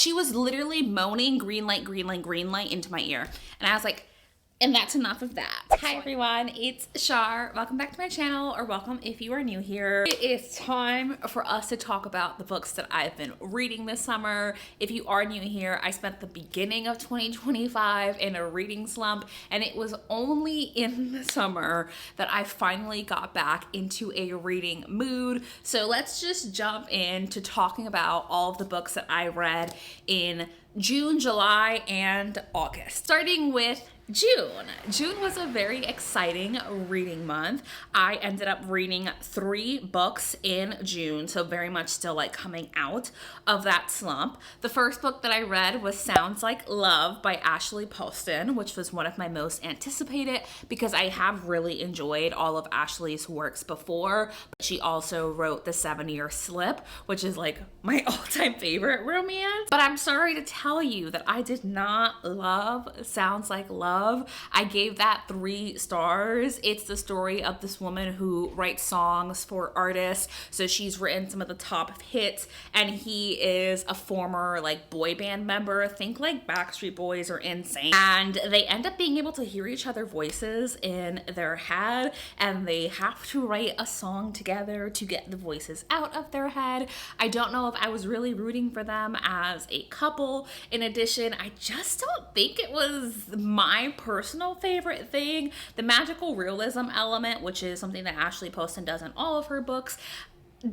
She was literally moaning green light, green light, green light into my ear. And I was like, and that's enough of that. Hi everyone, it's Shar. Welcome back to my channel, or welcome if you are new here. It is time for us to talk about the books that I've been reading this summer. If you are new here, I spent the beginning of 2025 in a reading slump, and it was only in the summer that I finally got back into a reading mood. So let's just jump into talking about all of the books that I read in June, July, and August. Starting with June. June was a very exciting reading month. I ended up reading 3 books in June, so very much still like coming out of that slump. The first book that I read was Sounds Like Love by Ashley Poston, which was one of my most anticipated because I have really enjoyed all of Ashley's works before. But she also wrote The 7-Year Slip, which is like my all-time favorite romance. But I'm sorry to tell you that I did not love Sounds Like Love. I gave that 3 stars. It's the story of this woman who writes songs for artists. So she's written some of the top hits, and he is a former like boy band member. Think like Backstreet Boys or NSYNC. And they end up being able to hear each other's voices in their head, and they have to write a song together to get the voices out of their head. I don't know if I was really rooting for them as a couple. In addition, I just don't think it was my personal favorite thing. The magical realism element, which is something that Ashley Poston does in all of her books,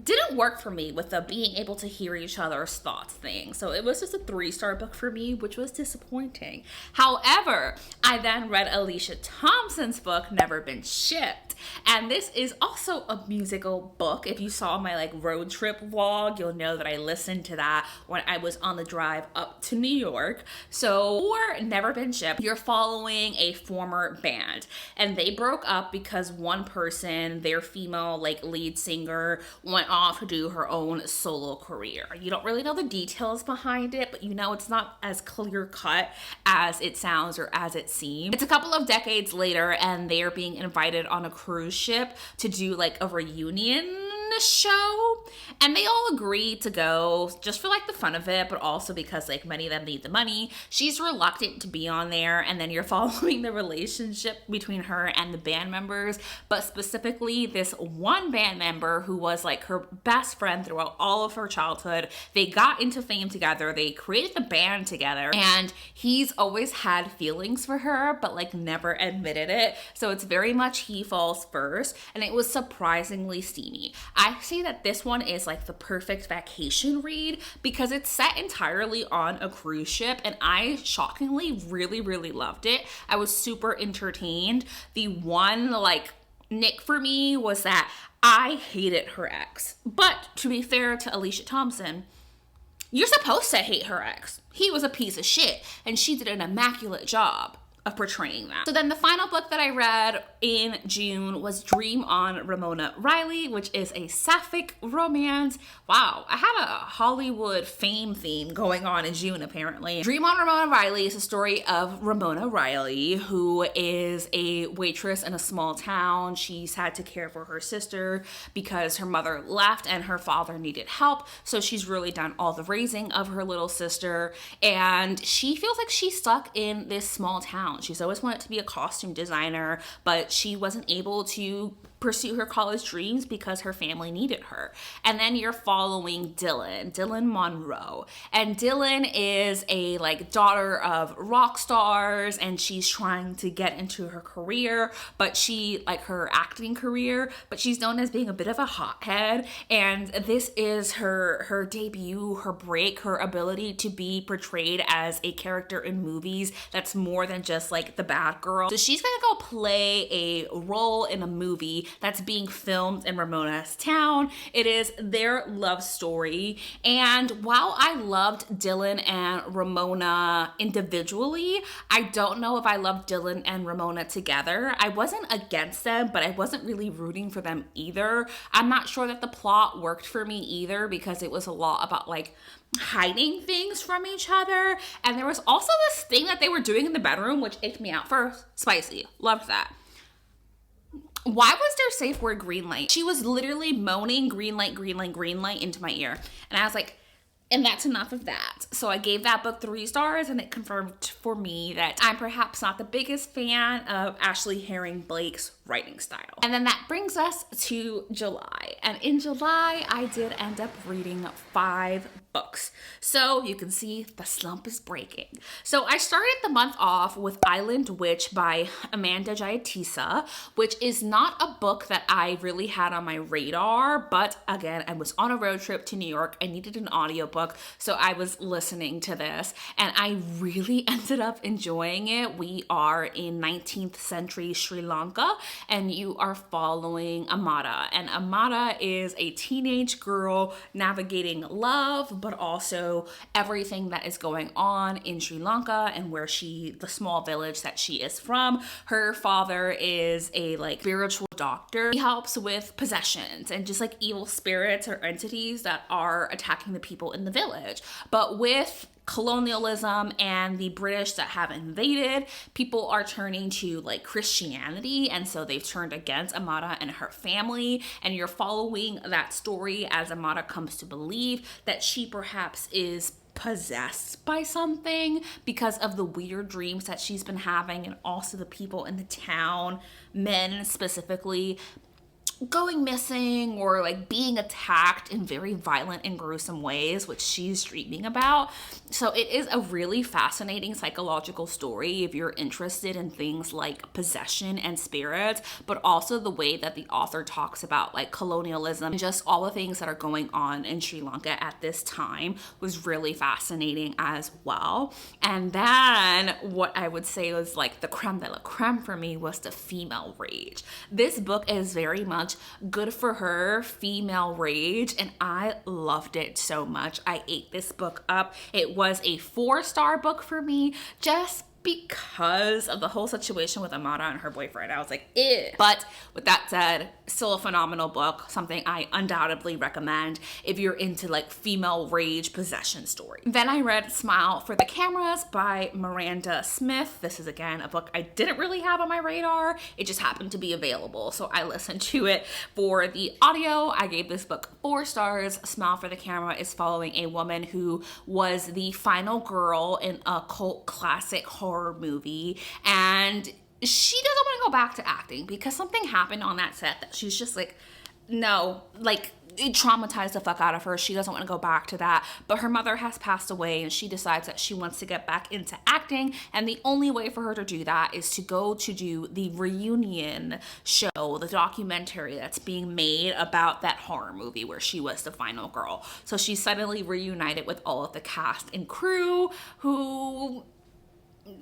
didn't work for me with the being able to hear each other's thoughts thing. So it was just a 3-star book for me, which was disappointing. However, I then read Alicia Thompson's book, Never Been Shipped. And this is also a musical book. If you saw my like road trip vlog, you'll know that I listened to that when I was on the drive up to New York. So for Never Been Shipped, you're following a former band, and they broke up because one person, their female like lead singer, went off to do her own solo career. You don't really know the details behind it, but you know it's not as clear cut as it sounds or as it seems. It's a couple of decades later, and they are being invited on a cruise ship to do like a reunion show, and they all agree to go just for like the fun of it, but also because like many of them need the money. She's reluctant to be on there, and then you're following the relationship between her and the band members, but specifically this one band member who was like her best friend throughout all of her childhood. They got into fame together, they created the band together, and he's always had feelings for her but like never admitted it. So it's very much he falls first, and it was surprisingly steamy. I say that this one is like the perfect vacation read because it's set entirely on a cruise ship, and I shockingly really loved it. I was super entertained. The one like nick for me was that I hated her ex. But to be fair to Alicia Thompson, you're supposed to hate her ex. He was a piece of shit, and she did an immaculate job of portraying that. So then the final book that I read in June was Dream on Ramona Riley, which is a sapphic romance. Wow, I had a Hollywood fame theme going on in June apparently. Dream on Ramona Riley is a story of Ramona Riley, who is a waitress in a small town. She's had to care for her sister because her mother left and her father needed help. So she's really done all the raising of her little sister, and she feels like she's stuck in this small town. She's always wanted to be a costume designer, but she wasn't able to pursue her college dreams because her family needed her. And then you're following Dylan Monroe. And Dylan is a like daughter of rock stars, and she's trying to get into her career, but she like her acting career, but she's known as being a bit of a hothead. And this is her debut, her break, her ability to be portrayed as a character in movies that's more than just like the bad girl. So she's gonna go play a role in a movie that's being filmed in Ramona's town. It is their love story. And while I loved Dylan and Ramona individually, I don't know if I loved Dylan and Ramona together. I wasn't against them, but I wasn't really rooting for them either. I'm not sure that the plot worked for me either because it was a lot about like hiding things from each other. And there was also this thing that they were doing in the bedroom, which icked me out for spicy. Loved that. Why was their safe word green light? She was literally moaning green light, green light, green light into my ear. And I was like, And that's enough of that. So I gave that book 3 stars, and it confirmed for me that I'm perhaps not the biggest fan of Ashley Herring Blake's writing style. And then that brings us to July. And in July, I did end up reading 5 books. So you can see the slump is breaking. So I started the month off with Island Witch by Amanda Giatisa, which is not a book that I really had on my radar, but again, I was on a road trip to New York. I needed an audiobook, so I was listening to this, and I really ended up enjoying it. We are in 19th century Sri Lanka, and you are following Amata. And Amata is a teenage girl navigating love, but also everything that is going on in Sri Lanka and where the small village that she is from. Her father is a spiritual doctor. He helps with possessions and just evil spirits or entities that are attacking the people in the village. But with colonialism and the British that have invaded, people are turning to Christianity, and so they've turned against Amata and her family, and you're following that story as Amata comes to believe that she perhaps is possessed by something because of the weird dreams that she's been having, and also the people in the town, men specifically, going missing or being attacked in very violent and gruesome ways, which she's dreaming about. So it is a really fascinating psychological story if you're interested in things like possession and spirits, but also the way that the author talks about colonialism and just all the things that are going on in Sri Lanka at this time was really fascinating as well. And then what I would say was the creme de la creme for me was the female rage. This book is very much good for her female rage, and I loved it so much. I ate this book up. It was a 4-star book for me just because of the whole situation with Amata and her boyfriend. I was like, ew. But with that said, still a phenomenal book, something I undoubtedly recommend if you're into female rage possession story. Then I read Smile for the Cameras by Miranda Smith. This is again a book I didn't really have on my radar. It just happened to be available, so I listened to it for the audio. I gave this book 4 stars. Smile for the Camera is following a woman who was the final girl in a cult classic horror movie, and she doesn't want to go back to acting because something happened on that set that she's just no, it traumatized the fuck out of her. She doesn't want to go back to that, but her mother has passed away, and she decides that she wants to get back into acting, and the only way for her to do that is to go to do the reunion show, the documentary that's being made about that horror movie where she was the final girl. So she's suddenly reunited with all of the cast and crew who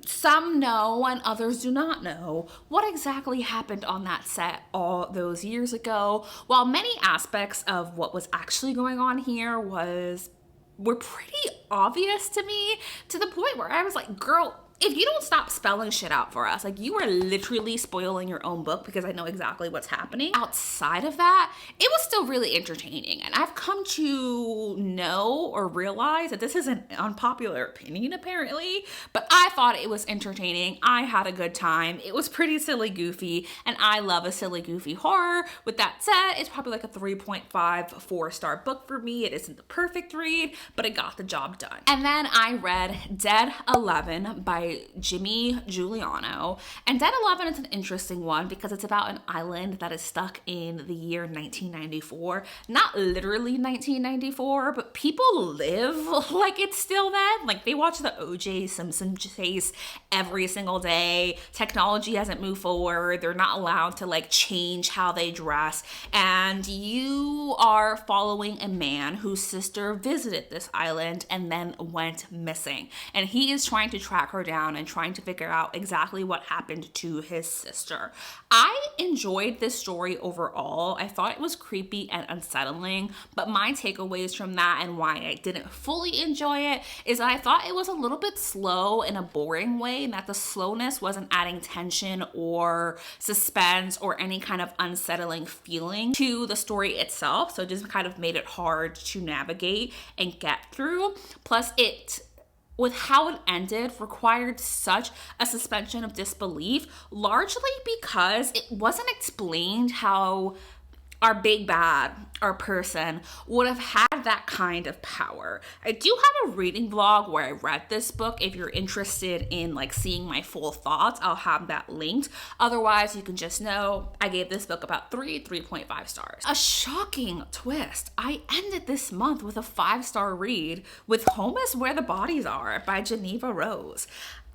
some know and others do not know what exactly happened on that set all those years ago. While many aspects of what was actually going on here were pretty obvious to me, to the point where I was like, girl, if you don't stop spelling shit out for us, you are literally spoiling your own book, because I know exactly what's happening. Outside of that, it was still really entertaining. And I've come to know or realize that this is an unpopular opinion apparently, but I thought it was entertaining. I had a good time. It was pretty silly goofy, and I love a silly goofy horror. With that said, it's probably a 3.5 4-star book for me. It isn't the perfect read, but it got the job done. And then I read Dead 11 by Jimmy Giuliano. And Dead 11 is an interesting one because it's about an island that is stuck in the year 1994. Not literally 1994, but people live like it's still then. They watch the O.J. Simpson case every single day. Technology hasn't moved forward. They're not allowed to change how they dress. And you are following a man whose sister visited this island and then went missing. And he is trying to track her down and trying to figure out exactly what happened to his sister. I enjoyed this story overall. I thought it was creepy and unsettling, but my takeaways from that and why I didn't fully enjoy it is that I thought it was a little bit slow in a boring way, and that the slowness wasn't adding tension or suspense or any kind of unsettling feeling to the story itself. So it just kind of made it hard to navigate and get through. Plus, with how it ended, required such a suspension of disbelief, largely because it wasn't explained how our big bad, our person, would have had that kind of power. I do have a reading vlog where I read this book. If you're interested in like seeing my full thoughts, I'll have that linked. Otherwise, you can just know I gave this book about 3.5 stars. A shocking twist. I ended this month with a 5-star read with Home is Where the Bodies Are by Geneva Rose.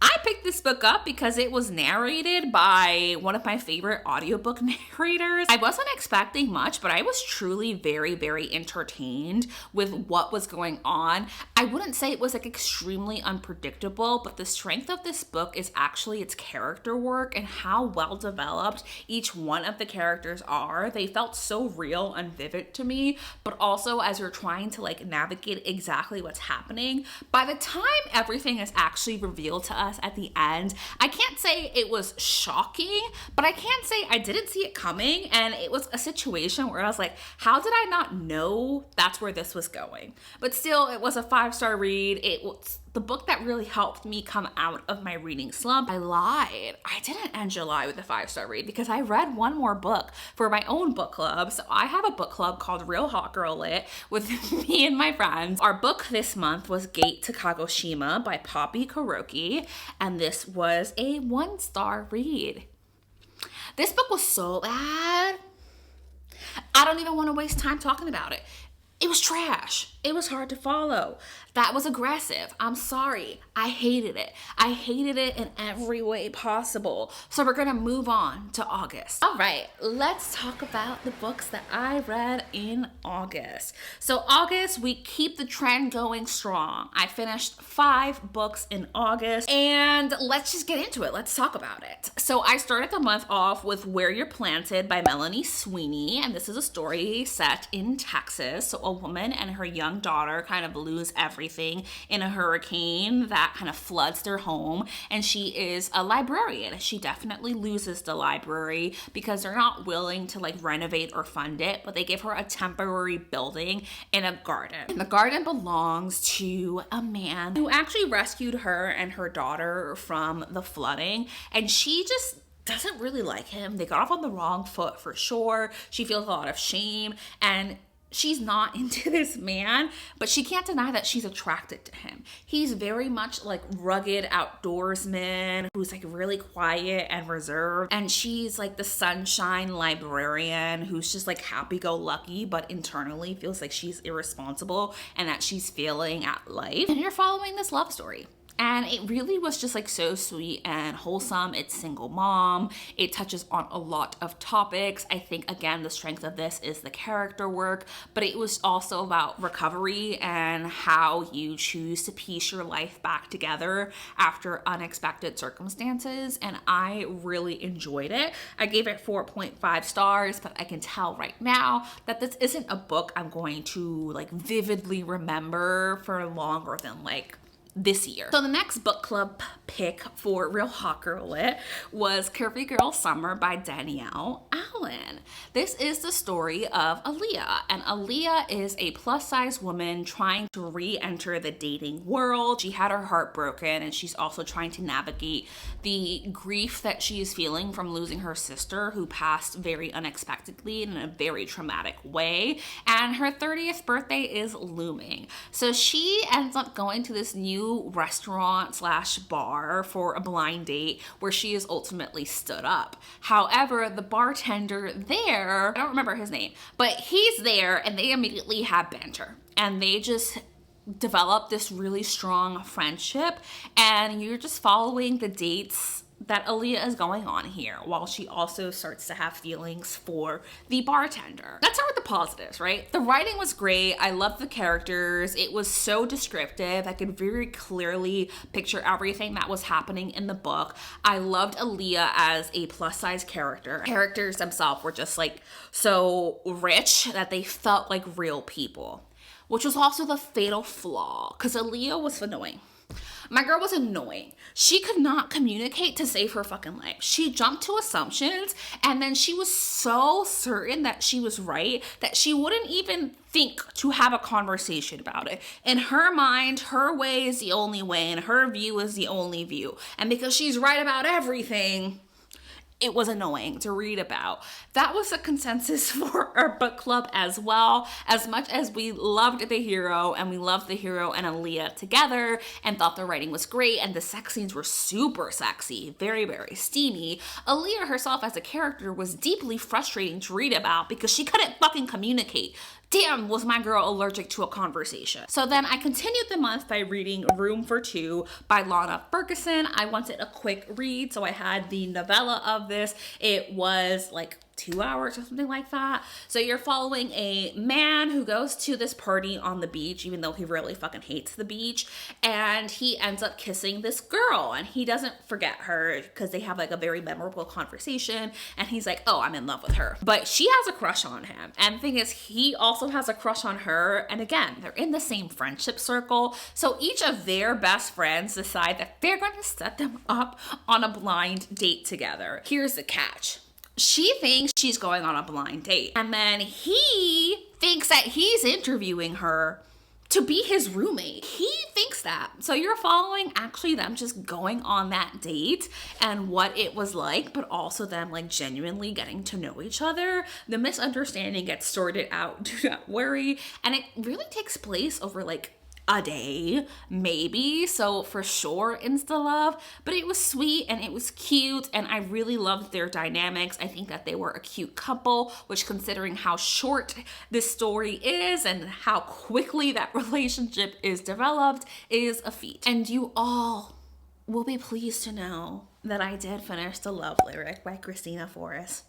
I picked this book up because it was narrated by one of my favorite audiobook narrators. I wasn't expecting much, but I was truly very, very entertained with what was going on. I wouldn't say it was like extremely unpredictable, but the strength of this book is actually its character work and how well developed each one of the characters are. They felt so real and vivid to me, but also as you're trying to like navigate exactly what's happening, by the time everything is actually revealed to us at the end, I can't say it was shocking, but I can say I didn't see it coming, and it was a situation where I was like, how did I not know that's where this was going? But still, it was a 5-star read. It was the book that really helped me come out of my reading slump. I lied. I didn't end July with a 5-star read because I read one more book for my own book club. So I have a book club called Real Hot Girl Lit with me and my friends. Our book this month was Gate to Kagoshima by Poppy Kuroki, and this was a 1-star read. This book was so bad, I don't even want to waste time talking about it. It was trash. It was hard to follow. That was aggressive. I'm sorry. I hated it. I hated it in every way possible. So we're gonna move on to August. All right, let's talk about the books that I read in August. So August, we keep the trend going strong. I finished 5 books in August, and let's just get into it. Let's talk about it. So I started the month off with Where You're Planted by Melanie Sweeney, and this is a story set in Texas. So a woman and her young daughter kind of lose everything in a hurricane that kind of floods their home, and she is a librarian. She definitely loses the library because they're not willing to like renovate or fund it, but they give her a temporary building in a garden. And the garden belongs to a man who actually rescued her and her daughter from the flooding, and she just doesn't really like him. They got off on the wrong foot for sure. She feels a lot of shame, and she's not into this man, but she can't deny that she's attracted to him. He's very much like rugged outdoorsman who's like really quiet and reserved, and she's like the sunshine librarian who's just like happy-go-lucky, but internally feels like she's irresponsible and that she's failing at life. And you're following this love story. And it really was just like so sweet and wholesome. It's single mom. It touches on a lot of topics. I think, again, the strength of this is the character work, but it was also about recovery and how you choose to piece your life back together after unexpected circumstances. And I really enjoyed it. I gave it 4.5 stars, but I can tell right now that this isn't a book I'm going to like vividly remember for longer than like this year. So the next book club pick for Real Hot Girl Lit was Curvy Girl Summer by Danielle Allen. This is the story of Aaliyah, and Aaliyah is a plus-size woman trying to re-enter the dating world. She had her heart broken, and she's also trying to navigate the grief that she is feeling from losing her sister, who passed very unexpectedly in a very traumatic way, and her 30th birthday is looming. So she ends up going to this new restaurant slash bar for a blind date where she is ultimately stood up. However, the bartender there, I don't remember his name, but he's there, and they immediately have banter, and they just develop this really strong friendship, and you're just following the dates that Aaliyah is going on here, while she also starts to have feelings for the bartender. Let's start with the positives, right? The writing was great. I loved the characters. It was so descriptive. I could very clearly picture everything that was happening in the book. I loved Aaliyah as a plus-size character. Characters themselves were just like so rich that they felt like real people, which was also the fatal flaw, because Aaliyah was annoying. My girl was annoying. She could not communicate to save her fucking life. She jumped to assumptions, and then she was so certain that she was right that she wouldn't even think to have a conversation about it. In her mind, her way is the only way, and her view is the only view. And because she's right about everything, it was annoying to read about. That was a consensus for our book club as well. As much as we loved the hero and we loved the hero and Aaliyah together and thought the writing was great and the sex scenes were super sexy, very, very steamy, Aaliyah herself as a character was deeply frustrating to read about because she couldn't fucking communicate. Damn, was my girl allergic to a conversation. So then I continued the month by reading Room for Two by Lana Ferguson. I wanted a quick read, so I had the novella of this. It was like 2 hours or something like that. So you're following a man who goes to this party on the beach, even though he really fucking hates the beach, and he ends up kissing this girl, and he doesn't forget her because they have like a very memorable conversation, and he's like, oh, I'm in love with her. But she has a crush on him, and the thing is, he also has a crush on her, and again, they're in the same friendship circle, so each of their best friends decide that they're going to set them up on a blind date together. Here's the catch. She thinks she's going on a blind date, and then he thinks that he's interviewing her to be his roommate. He thinks that. So you're following actually them just going on that date and what it was like, but also them like genuinely getting to know each other. The misunderstanding gets sorted out, do not worry. And it really takes place over like a day, maybe. So for sure, insta love, but it was sweet and it was cute, and I really loved their dynamics. I think that they were a cute couple, which, considering how short this story is and how quickly that relationship is developed, is a feat. And you all will be pleased to know that I did finish The Love Lyric by Christina Forrest.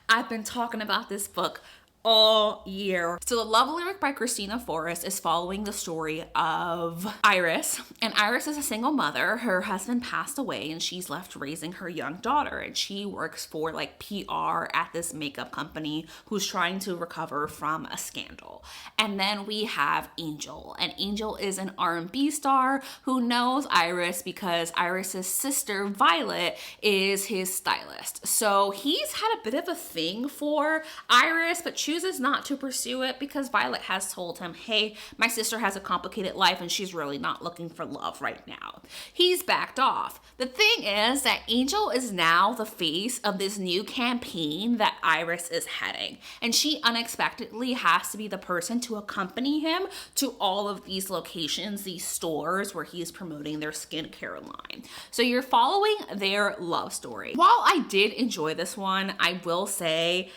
I've been talking about this book all year. So The Love Lyric by Christina Forrest is following the story of Iris, and Iris is a single mother. Her husband passed away and she's left raising her young daughter, and she works for like PR at this makeup company who's trying to recover from a scandal. And then we have Angel, and Angel is an R&B star who knows Iris because Iris's sister Violet is his stylist. So he's had a bit of a thing for Iris, but chooses not to pursue it because Violet has told him, hey, my sister has a complicated life and she's really not looking for love right now. He's backed off. The thing is that Angel is now the face of this new campaign that Iris is heading, and she unexpectedly has to be the person to accompany him to all of these locations, these stores where he's promoting their skincare line. So you're following their love story. While I did enjoy this one, I will say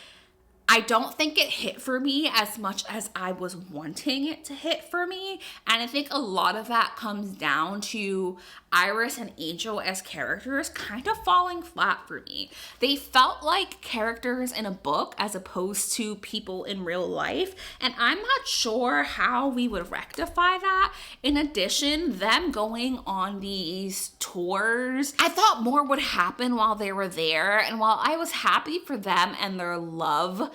I don't think it hit for me as much as I was wanting it to hit for me. And I think a lot of that comes down to Iris and Angel as characters kind of falling flat for me. They felt like characters in a book as opposed to people in real life. And I'm not sure how we would rectify that. In addition, them going on these tours, I thought more would happen while they were there. And while I was happy for them and their love,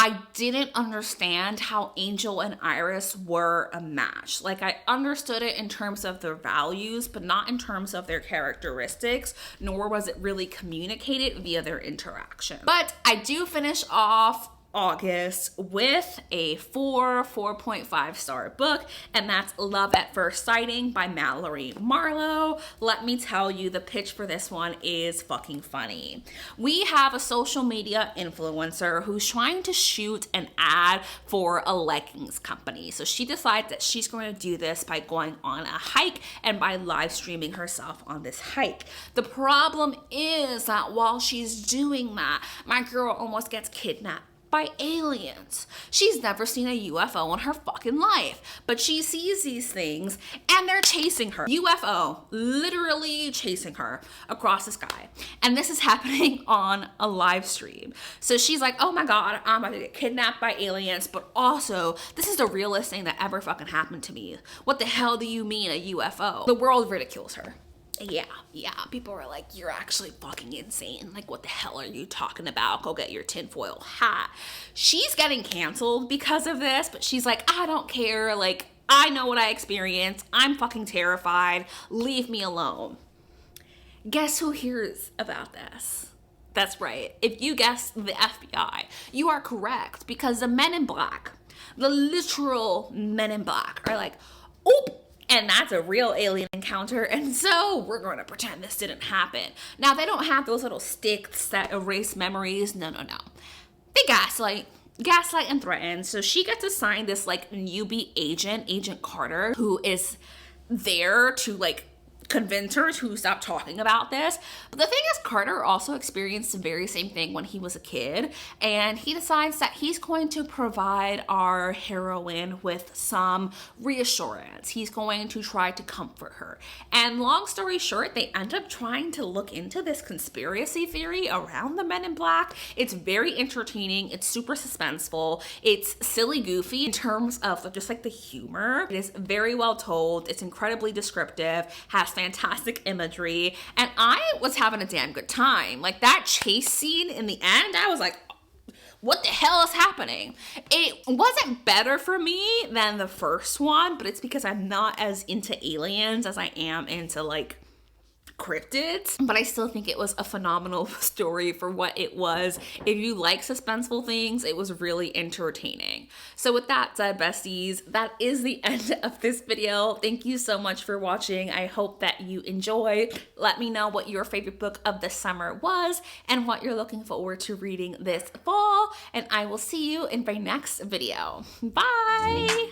I didn't understand how Angel and Iris were a match. Like, I understood it in terms of their values, but not in terms of their characteristics, nor was it really communicated via their interaction. But I do finish off August with a 4.5 star book, and that's Love at First Sighting by Mallory Marlowe. Let me tell you, the pitch for this one is fucking funny. We have a social media influencer who's trying to shoot an ad for a leggings company. So she decides that she's going to do this by going on a hike and by live streaming herself on this hike. The problem is that while she's doing that, my girl almost gets kidnapped by aliens. She's never seen a UFO in her fucking life, but she sees these things and they're chasing her. UFO literally chasing her across the sky. And this is happening on a live stream. So she's like, oh my God, I'm about to get kidnapped by aliens, but also this is the realest thing that ever fucking happened to me. What the hell do you mean a UFO? The world ridicules her. Yeah, people are like, you're actually fucking insane. Like, what the hell are you talking about? Go get your tinfoil hat. She's getting canceled because of this, but she's like, I don't care. Like, I know what I experienced. I'm fucking terrified. Leave me alone. Guess who hears about this? That's right. If you guessed the FBI, you are correct, because the men in black, the literal men in black, are like, oop, and that's a real alien encounter, and so we're going to pretend this didn't happen. Now, they don't have those little sticks that erase memories. No. They gaslight and threaten. So she gets assigned this like newbie Agent Carter, who is there to like convince her to stop talking about this. But the thing is, Carter also experienced the very same thing when he was a kid, and he decides that he's going to provide our heroine with some reassurance. He's going to try to comfort her. And long story short, they end up trying to look into this conspiracy theory around the Men in Black. It's very entertaining. It's super suspenseful. It's silly goofy in terms of just like the humor. It is very well told. It's incredibly descriptive, has fantastic imagery, and I was having a damn good time. Like that chase scene in the end, I was like, what the hell is happening? It wasn't better for me than the first one, but it's because I'm not as into aliens as I am into like cryptids, but I still think it was a phenomenal story for what it was. If you like suspenseful things, it was really entertaining. So with that said, besties, that is the end of this video. Thank you so much for watching. I hope that you enjoyed. Let me know what your favorite book of the summer was and what you're looking forward to reading this fall, and I will see you in my next video. Bye!